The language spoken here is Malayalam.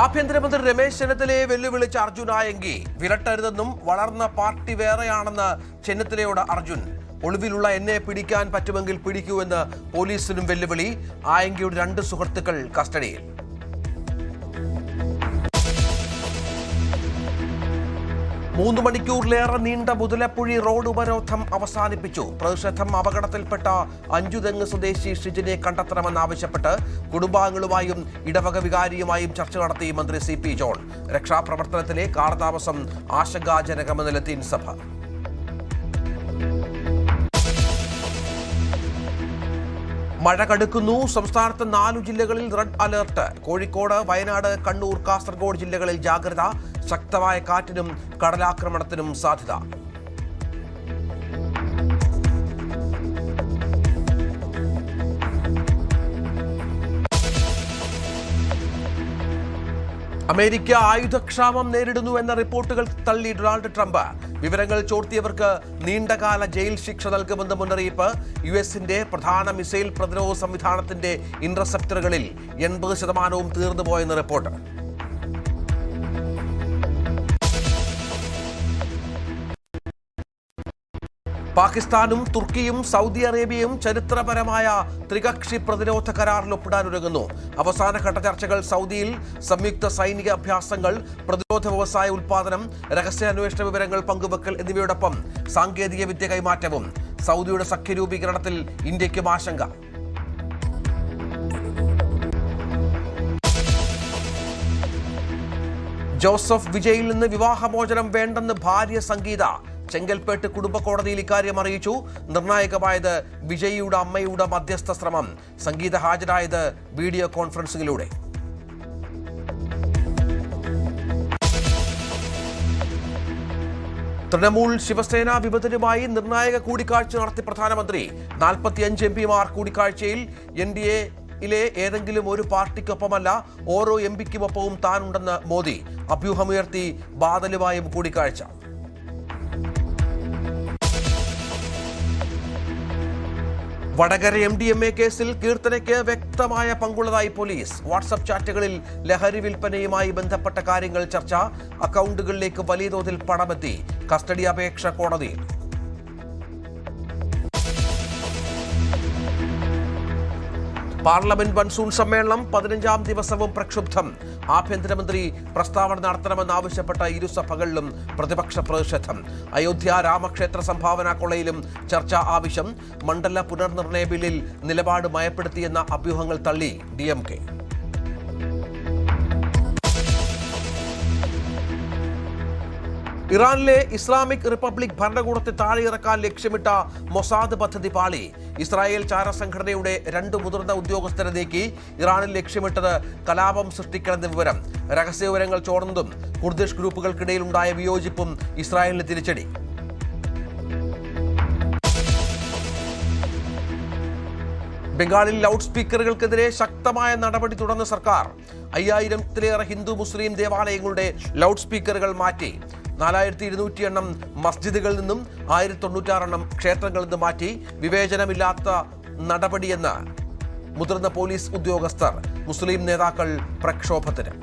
ആഭ്യന്തരമന്ത്രി രമേശ് ചെന്നിത്തലയെ വെല്ലുവിളിച്ച അർജുൻ ആയങ്കി വിരട്ടരുതെന്നും വളർന്ന പാർട്ടി വേറെയാണെന്ന് ചെന്നിത്തലയോട് അർജുൻ. ഒളിവിലുള്ള എന്നെ പിടിക്കാൻ പറ്റുമെങ്കിൽ പിടിക്കൂ എന്ന് പോലീസിനും വെല്ലുവിളി. ആയങ്കിയുടെ 2 സുഹൃത്തുക്കൾ കസ്റ്റഡിയിൽ. മൂന്ന് മണിക്കൂറിലേറെ നീണ്ട മുതലപ്പുഴി റോഡ് ഉപരോധം അവസാനിപ്പിച്ചു. പ്രതിഷേധം അപകടത്തിൽപ്പെട്ട അഞ്ചുതെങ്ങ് സ്വദേശി ഷിജിനെ കണ്ടെത്തണമെന്നാവശ്യപ്പെട്ട് കുടുംബാംഗങ്ങളുമായും ഇടവക വികാരിയുമായും ചർച്ച നടത്തി മന്ത്രി CP ജോൺ. രക്ഷാപ്രവർത്തനത്തിലെ കാലതാമസം ആശങ്കാജനകമെന്ന് ലത്തീൻ സഭ. മഴ കടുക്കുന്നു. സംസ്ഥാനത്ത് 4 ജില്ലകളിൽ റെഡ് അലർട്ട്. കോഴിക്കോട്, വയനാട്, കണ്ണൂർ, കാസർഗോഡ് ജില്ലകളിൽ ജാഗ്രത. ശക്തമായ കാറ്റിനും കടലാക്രമണത്തിനും സാധ്യത. അമേരിക്ക ആയുധക്ഷാമം നേരിടുന്നു എന്ന റിപ്പോർട്ടുകൾ തള്ളി ഡൊണാൾഡ് ട്രംപ്. വിവരങ്ങൾ ചോർത്തിയവർക്ക് നീണ്ടകാല ജയിൽ ശിക്ഷ നൽകുമെന്ന് മുന്നറിയിപ്പ്. യുഎസിന്റെ പ്രധാന മിസൈൽ പ്രതിരോധ സംവിധാനത്തിന്റെ ഇന്റർസെപ്റ്ററുകളിൽ 80% തീർന്നുപോയെന്ന് റിപ്പോർട്ട്. പാകിസ്ഥാനും തുർക്കിയും സൗദി അറേബ്യയും ചരിത്രപരമായ ത്രികക്ഷി പ്രതിരോധ കരാറിൽ ഒപ്പിടാനൊരുങ്ങുന്നു. അവസാനഘട്ട ചർച്ചകൾ സൗദിയിൽ. സംയുക്ത സൈനിക അഭ്യാസങ്ങൾ, പ്രതിരോധ വ്യവസായ ഉൽപാദനം, രഹസ്യാന്വേഷണ വിവരങ്ങൾ പങ്കുവെക്കൽ എന്നിവയോടൊപ്പം സാങ്കേതിക വിദ്യ കൈമാറ്റവും. സൗദിയുടെ സഖ്യരൂപീകരണത്തിൽ ഇന്ത്യയ്ക്കും ആശങ്ക. ജോസഫ് വിജയിൽ നിന്ന് വിവാഹമോചനം വേണ്ടെന്ന് ഭാര്യ സംഗീത. ചെങ്കൽപ്പേട്ട് കുടുംബ കോടതിയിൽ ഇക്കാര്യം അറിയിച്ചു. നിർണായകമായത് വിജയിയുടെ അമ്മയുടെ മധ്യസ്ഥ ശ്രമം. സംഗീത ഹാജരായത് വീഡിയോ കോൺഫറൻസിംഗിലൂടെ. തൃണമൂൽ ശിവസേന വിമതരുമായി നിർണായക കൂടിക്കാഴ്ച നടത്തി പ്രധാനമന്ത്രി. 45 MPമാർ കൂടിക്കാഴ്ചയിൽ. NDAയിലെ ഏതെങ്കിലും ഒരു പാർട്ടിക്കൊപ്പമല്ല, ഓരോ MPക്കുമൊപ്പവും താനുണ്ടെന്ന് മോദി. അഭ്യൂഹമുയർത്തി ബാദലുമായും കൂടിക്കാഴ്ച. വടകര MDMA കേസിൽ കീർത്തനയ്ക്ക് വ്യക്തമായ പങ്കുള്ളതായി പോലീസ്. വാട്സ്ആപ്പ് ചാറ്റുകളിൽ ലഹരി വിൽപ്പനയുമായി ബന്ധപ്പെട്ട കാര്യങ്ങൾ ചർച്ച. അക്കൗണ്ടുകളിലേക്ക് വലിയ തോതിൽ പണമെത്തി. കസ്റ്റഡി അപേക്ഷ കോടതിയിൽ. പാർലമെന്റ് മൺസൂൺ സമ്മേളനം 15ാം ദിവസവും പ്രക്ഷുബ്ധം. ആഭ്യന്തരമന്ത്രി പ്രസ്താവന നടത്തണമെന്നാവശ്യപ്പെട്ട ഇരുസഭകളിലും പ്രതിപക്ഷ പ്രതിഷേധം. അയോധ്യ രാമക്ഷേത്ര സംഭാവന കൊള്ളയിലും ചർച്ച ആവശ്യം. മണ്ഡല പുനർനിർണയ ബില്ലിൽ നിലപാട് മയപ്പെടുത്തിയെന്ന അഭ്യൂഹങ്ങൾ തള്ളി DMK. ഇറാനിലെ ഇസ്ലാമിക് റിപ്പബ്ലിക് ഭരണകൂടത്തെ താഴെയിറക്കാൻ ലക്ഷ്യമിട്ട മൊസാദ് പദ്ധതി പാളി. ഇസ്രായേൽ ചാരസംഘടനയുടെ 2 മുതിർന്ന ഉദ്യോഗസ്ഥരെ നീക്കി. ഇറാനിൽ ലക്ഷ്യമിട്ടത് കലാപം സൃഷ്ടിക്കണമെന്ന വിവരം. രഹസ്യ വിവരങ്ങൾ ചോർന്നതും കുർദിഷ് ഗ്രൂപ്പുകൾക്കിടയിൽ ഉണ്ടായ വിയോജിപ്പും ഇസ്രായേലിന് തിരിച്ചടി. ബംഗാളിൽ ലൗഡ് സ്പീക്കറുകൾക്കെതിരെ ശക്തമായ നടപടി തുടർന്ന് സർക്കാർ. 5000-ത്തിലേറെ ഹിന്ദു മുസ്ലിം ദേവാലയങ്ങളുടെ ലൗഡ് സ്പീക്കറുകൾ മാറ്റി. 4200 എണ്ണം മസ്ജിദുകളിൽ നിന്നും 1096 എണ്ണം ക്ഷേത്രങ്ങളിൽ നിന്നും മാറ്റി. വിവേചനമില്ലാത്ത നടപടിയെന്ന് മുതിർന്ന പോലീസ് ഉദ്യോഗസ്ഥർ. മുസ്ലിം നേതാക്കൾ പ്രക്ഷോഭത്തിന്.